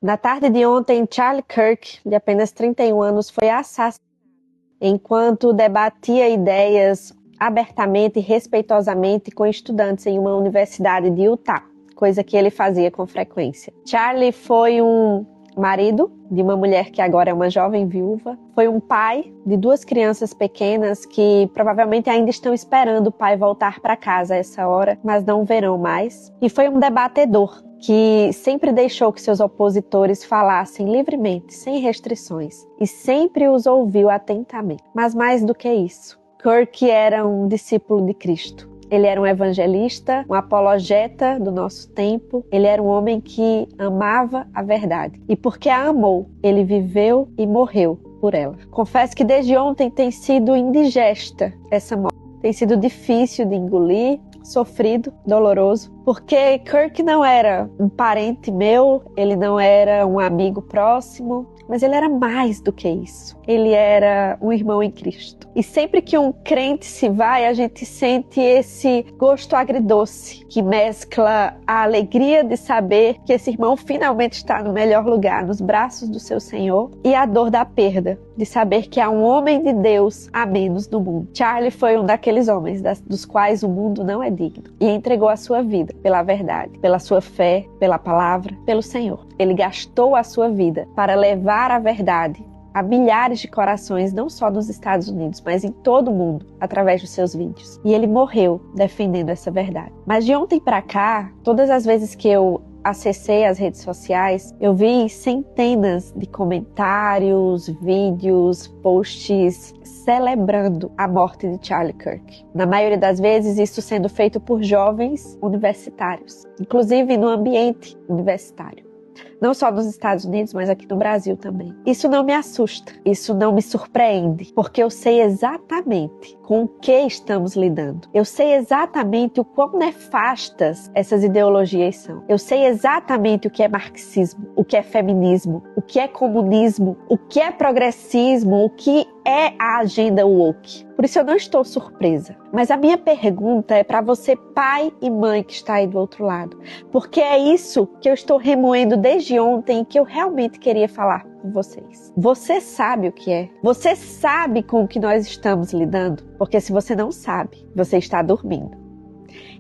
Na tarde de ontem, Charlie Kirk, de apenas 31 anos, foi assassinado enquanto debatia ideias abertamente e respeitosamente com estudantes em uma universidade de Utah, coisa que ele fazia com frequência. Charlie foi um marido de uma mulher que agora é uma jovem viúva, foi um pai de 2 crianças pequenas que provavelmente ainda estão esperando o pai voltar para casa a essa hora, mas não verão mais, e foi um debatedor que sempre deixou que seus opositores falassem livremente, sem restrições, e sempre os ouviu atentamente. Mas mais do que isso, Kirk era um discípulo de Cristo. Ele era um evangelista, um apologeta do nosso tempo. Ele era um homem que amava a verdade. E porque a amou, ele viveu e morreu por ela. Confesso que desde ontem tem sido indigesta essa morte. Tem sido difícil de engolir, sofrido, doloroso, porque Kirk não era um parente meu, ele não era um amigo próximo, mas ele era mais do que isso. Ele era um irmão em Cristo. E sempre que um crente se vai, a gente sente esse gosto agridoce, que mescla a alegria de saber que esse irmão finalmente está no melhor lugar, nos braços do seu Senhor, e a dor da perda, de saber que há um homem de Deus a menos no mundo. Charlie foi um daqueles homens dos quais o mundo não é digno, e entregou a sua vida pela verdade, pela sua fé, pela palavra, pelo Senhor. Ele gastou a sua vida para levar a verdade a milhares de corações, não só nos Estados Unidos, mas em todo o mundo, através dos seus vídeos. E ele morreu defendendo essa verdade. Mas de ontem para cá, todas as vezes que eu acessei as redes sociais, eu vi centenas de comentários, vídeos, posts celebrando a morte de Charlie Kirk. Na maioria das vezes, isso sendo feito por jovens universitários, inclusive no ambiente universitário. Não só nos Estados Unidos, mas aqui no Brasil também. Isso não me assusta, isso não me surpreende, porque eu sei exatamente com o que estamos lidando. Eu sei exatamente o quão nefastas essas ideologias são. Eu sei exatamente o que é marxismo, o que é feminismo, o que é comunismo, o que é progressismo, o que é a agenda woke. Por isso eu não estou surpresa. Mas a minha pergunta é para você, pai e mãe que está aí do outro lado. Porque é isso que eu estou remoendo desde ontem e que eu realmente queria falar com vocês. Você sabe o que é? Você sabe com o que nós estamos lidando? Porque se você não sabe, você está dormindo.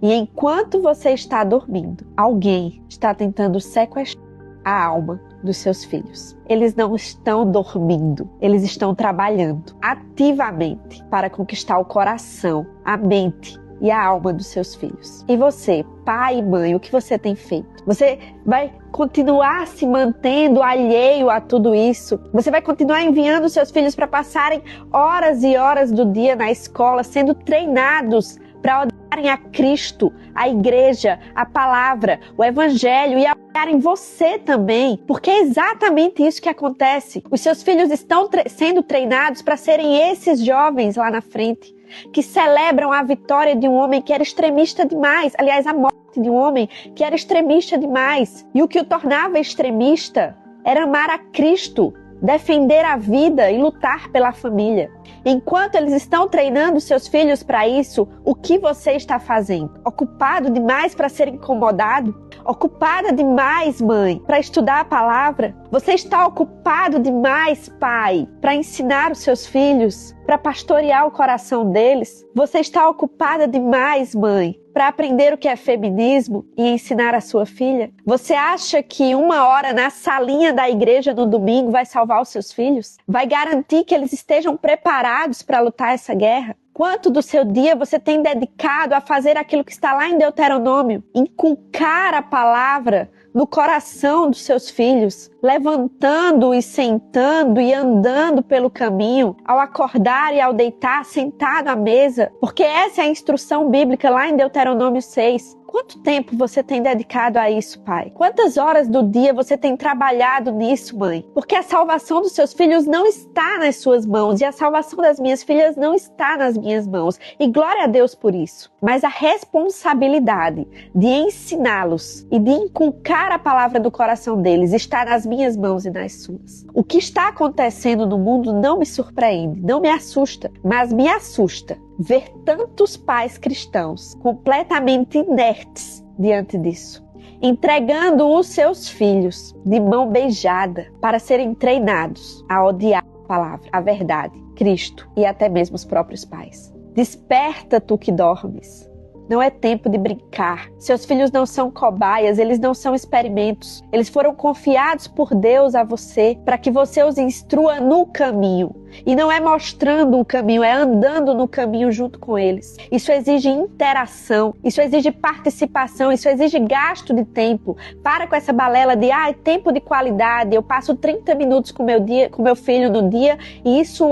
E enquanto você está dormindo, alguém está tentando sequestrar a alma dos seus filhos. Eles não estão dormindo, eles estão trabalhando ativamente para conquistar o coração, a mente e a alma dos seus filhos. E você, pai e mãe, o que você tem feito? Você vai continuar se mantendo alheio a tudo isso? Você vai continuar enviando seus filhos para passarem horas e horas do dia na escola, sendo treinados para odiarem a Cristo, a igreja, a palavra, o evangelho e a odiarem você também? Porque é exatamente isso que acontece. Os seus filhos estão sendo treinados para serem esses jovens lá na frente, que celebram a vitória de um homem que era extremista demais. Aliás, a morte de um homem que era extremista demais. E o que o tornava extremista era amar a Cristo, defender a vida e lutar pela família. Enquanto eles estão treinando seus filhos para isso, o que você está fazendo? Ocupado demais para ser incomodado? Ocupada demais, mãe, para estudar a palavra? Você está ocupado demais, pai, para ensinar os seus filhos, para pastorear o coração deles? Você está ocupada demais, mãe, para aprender o que é feminismo e ensinar a sua filha? Você acha que 1 hora na salinha da igreja no domingo vai salvar os seus filhos? Vai garantir que eles estejam preparados para lutar essa guerra? Quanto do seu dia você tem dedicado a fazer aquilo que está lá em Deuteronômio? Inculcar a palavra no coração dos seus filhos, levantando e sentando e andando pelo caminho, ao acordar e ao deitar, sentado à mesa, porque essa é a instrução bíblica lá em Deuteronômio 6. Quanto tempo você tem dedicado a isso, pai? Quantas horas do dia você tem trabalhado nisso, mãe? Porque a salvação dos seus filhos não está nas suas mãos e a salvação das minhas filhas não está nas minhas mãos. E glória a Deus por isso. Mas a responsabilidade de ensiná-los e de inculcar a palavra do coração deles está nas minhas mãos e nas suas. O que está acontecendo no mundo não me surpreende, não me assusta, mas me assusta ver tantos pais cristãos completamente inertes diante disso. entregando os seus filhos de mão beijada para serem treinados a odiar a palavra, a verdade, Cristo e até mesmo os próprios pais. Desperta, tu que dormes. Não é tempo de brincar. Seus filhos não são cobaias, eles não são experimentos. Eles foram confiados por Deus a você para que você os instrua no caminho. E não é mostrando o caminho, é andando no caminho junto com eles. Isso exige interação, isso exige participação, isso exige gasto de tempo. Para com essa balela de tempo de qualidade. Eu passo 30 minutos com meu filho no dia,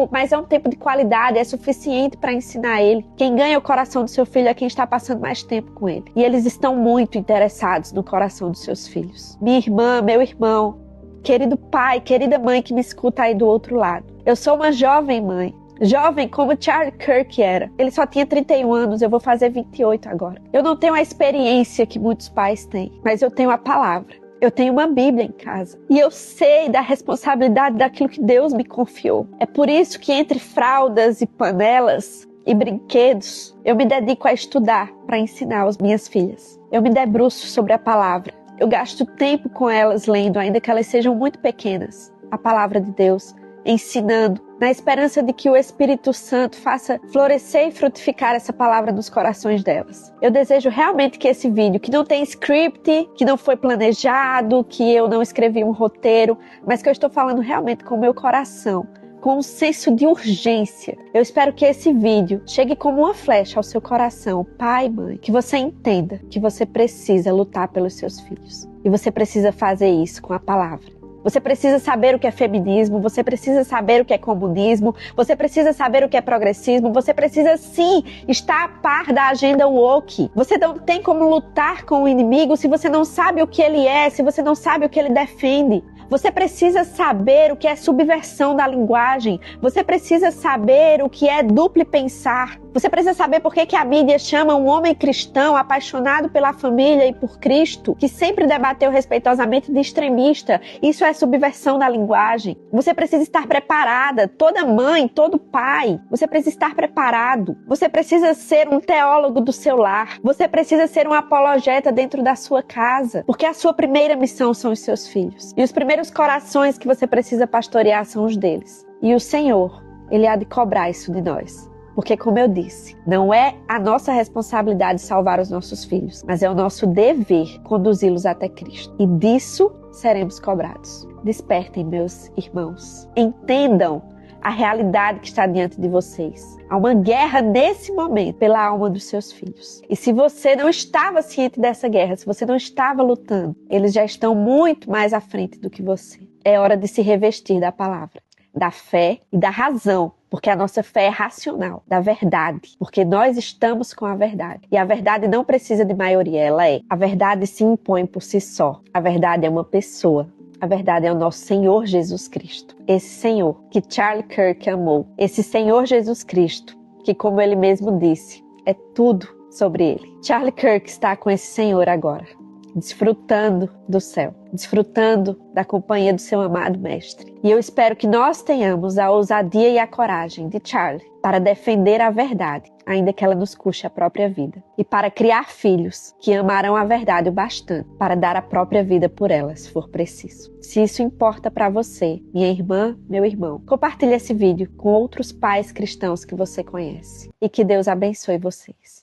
mas é um tempo de qualidade, é suficiente para ensinar ele. Quem ganha o coração do seu filho é quem está passando mais tempo com ele. E eles estão muito interessados no coração dos seus filhos. Minha irmã, meu irmão, querido pai, querida mãe que me escuta aí do outro lado. Eu sou uma jovem mãe. Jovem como Charlie Kirk era. Ele só tinha 31 anos, eu vou fazer 28 agora. Eu não tenho a experiência que muitos pais têm, mas eu tenho a palavra. Eu tenho uma Bíblia em casa. E eu sei da responsabilidade daquilo que Deus me confiou. É por isso que entre fraldas e panelas e brinquedos, eu me dedico a estudar para ensinar as minhas filhas. Eu me debruço sobre a palavra. Eu gasto tempo com elas lendo, ainda que elas sejam muito pequenas, a palavra de Deus, ensinando, na esperança de que o Espírito Santo faça florescer e frutificar essa palavra nos corações delas. Eu desejo realmente que esse vídeo, que não tem script, que não foi planejado, que eu não escrevi um roteiro, mas que eu estou falando realmente com o meu coração, com um senso de urgência. Eu espero que esse vídeo chegue como uma flecha ao seu coração, pai e mãe, que você entenda que você precisa lutar pelos seus filhos. E você precisa fazer isso com a palavra. Você precisa saber o que é feminismo, você precisa saber o que é comunismo, você precisa saber o que é progressismo, você precisa sim estar a par da agenda woke. Você não tem como lutar com o inimigo se você não sabe o que ele é, se você não sabe o que ele defende. Você precisa saber o que é subversão da linguagem. Você precisa saber o que é duplo pensar. Você precisa saber por que a mídia chama um homem cristão apaixonado pela família e por Cristo, que sempre debateu respeitosamente, de extremista. Isso é subversão da linguagem. Você precisa estar preparada. Toda mãe, todo pai, você precisa estar preparado. Você precisa ser um teólogo do seu lar. Você precisa ser um apologeta dentro da sua casa, porque a sua primeira missão são os seus filhos. E os primeiros corações que você precisa pastorear são os deles. E o Senhor, Ele há de cobrar isso de nós. Porque, como eu disse, não é a nossa responsabilidade salvar os nossos filhos, mas é o nosso dever conduzi-los até Cristo. E disso seremos cobrados. Despertem, meus irmãos. Entendam a realidade que está diante de vocês. Há uma guerra nesse momento pela alma dos seus filhos. E se você não estava ciente dessa guerra, se você não estava lutando, eles já estão muito mais à frente do que você. É hora de se revestir da palavra, da fé e da razão, porque a nossa fé é racional, da verdade, porque nós estamos com a verdade. E a verdade não precisa de maioria, ela é. A verdade se impõe por si só. A verdade é uma pessoa. A verdade é o nosso Senhor Jesus Cristo. Esse Senhor que Charlie Kirk amou. Esse Senhor Jesus Cristo que, como ele mesmo disse, é tudo sobre ele. Charlie Kirk está com esse Senhor agora, desfrutando do céu, desfrutando da companhia do seu amado Mestre. E eu espero que nós tenhamos a ousadia e a coragem de Charlie para defender a verdade, ainda que ela nos custe a própria vida. E para criar filhos que amarão a verdade o bastante para dar a própria vida por ela, se for preciso. Se isso importa para você, minha irmã, meu irmão, compartilhe esse vídeo com outros pais cristãos que você conhece. E que Deus abençoe vocês.